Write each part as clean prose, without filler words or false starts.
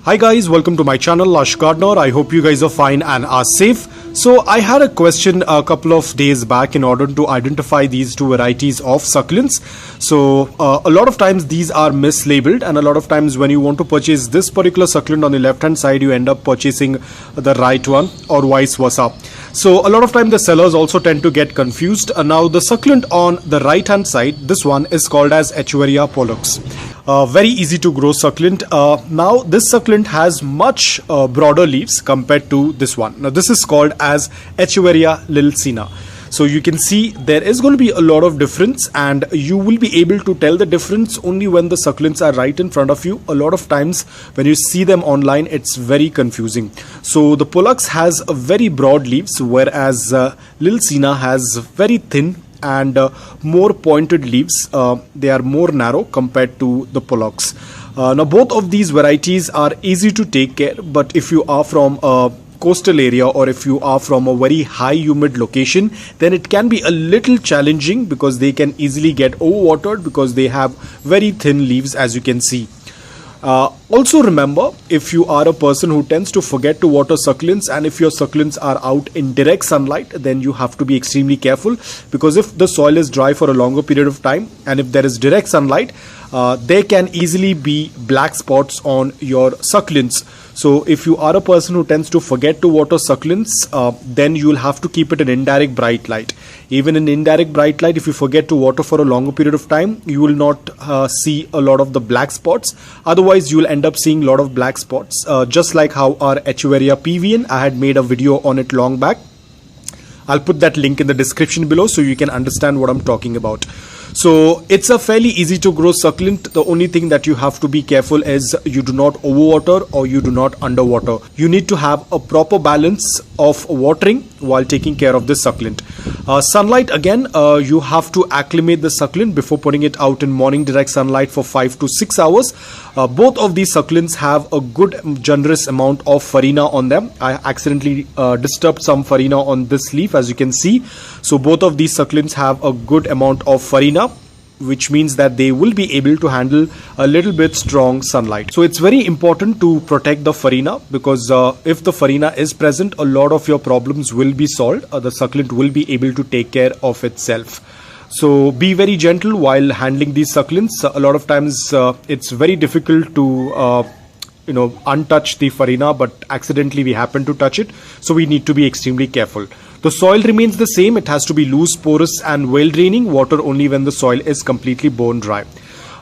Hi guys, welcome to my channel Lush Gardener. I hope you guys are fine and are safe. So I had a question a couple of days back in order to identify these two varieties of succulents. So a lot of times these are mislabeled, and a lot of times when you want to purchase this particular succulent on the left hand side, you end up purchasing the right one or vice versa. So a lot of time the sellers also tend to get confused. Now the succulent on the right hand side, this one is called as Echeveria Pullox. Very easy to grow succulent. Now this succulent has much broader leaves compared to this one. Now this is called as Echeveria Lilacina. So you can see there is going to be a lot of difference, and you will be able to tell the difference only when the succulents are right in front of you. A lot of times when you see them online, it's very confusing. So the Pullox has a very broad leaves, whereas Lilacina has very thin and more pointed leaves. They are more narrow compared to the Pullox. Now both of these varieties are easy to take care, but if you are from a coastal area or if you are from a very high humid location, then it can be a little challenging because they can easily get overwatered because they have very thin leaves, as you can see. Also remember, if you are a person who tends to forget to water succulents, and if your succulents are out in direct sunlight, then you have to be extremely careful, because if the soil is dry for a longer period of time and if there is direct sunlight, there can easily be black spots on your succulents. So if you are a person who tends to forget to water succulents, then you will have to keep it in indirect bright light. Even in indirect bright light, if you forget to water for a longer period of time, you will not see a lot of the black spots. Otherwise, you will end up seeing a lot of black spots, just like how our Echeveria PVN, I had made a video on it long back. I'll put that link in the description below so you can understand what I'm talking about. So it's a fairly easy to grow succulent. The only thing that you have to be careful is you do not overwater or you do not underwater. You need to have a proper balance of watering while taking care of this succulent. Sunlight, again, you have to acclimate the succulent before putting it out in morning direct sunlight for 5 to 6 hours. Both of these succulents have a good generous amount of farina on them. I accidentally disturbed some farina on this leaf, as you can see. So both of these succulents have a good amount of farina, which means that they will be able to handle a little bit strong sunlight. So it's very important to protect the farina, because if the farina is present, a lot of your problems will be solved. The succulent will be able to take care of itself. So be very gentle while handling these succulents. A lot of times it's very difficult to untouch the farina, but accidentally we happen to touch it. So we need to be extremely careful. The soil remains the same. It has to be loose, porous and well draining. Water only when the soil is completely bone dry.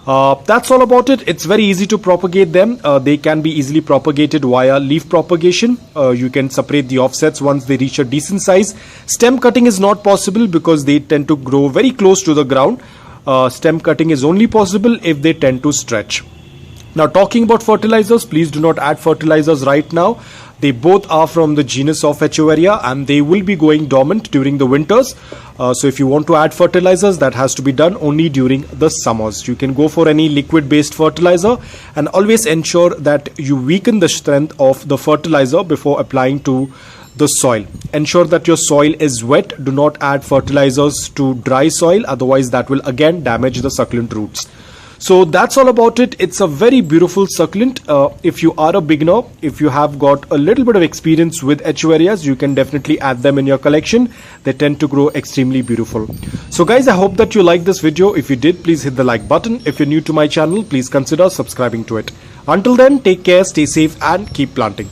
That's all about it. It's very easy to propagate them. They can be easily propagated via leaf propagation. You can separate the offsets once they reach a decent size. Stem cutting is not possible because they tend to grow very close to the ground. Stem cutting is only possible if they tend to stretch. Now talking about fertilizers, please do not add fertilizers right now. They both are from the genus of Echeveria and they will be going dormant during the winters. So if you want to add fertilizers, that has to be done only during the summers. You can go for any liquid based fertilizer, and always ensure that you weaken the strength of the fertilizer before applying to the soil. Ensure that your soil is wet. Do not add fertilizers to dry soil, otherwise that will again damage the succulent roots. So that's all about it. It's a very beautiful succulent. If you are a beginner, if you have got a little bit of experience with Echeverias, you can definitely add them in your collection. They tend to grow extremely beautiful. So guys, I hope that you liked this video. If you did, please hit the like button. If you're new to my channel, please consider subscribing to it. Until then, take care, stay safe and keep planting.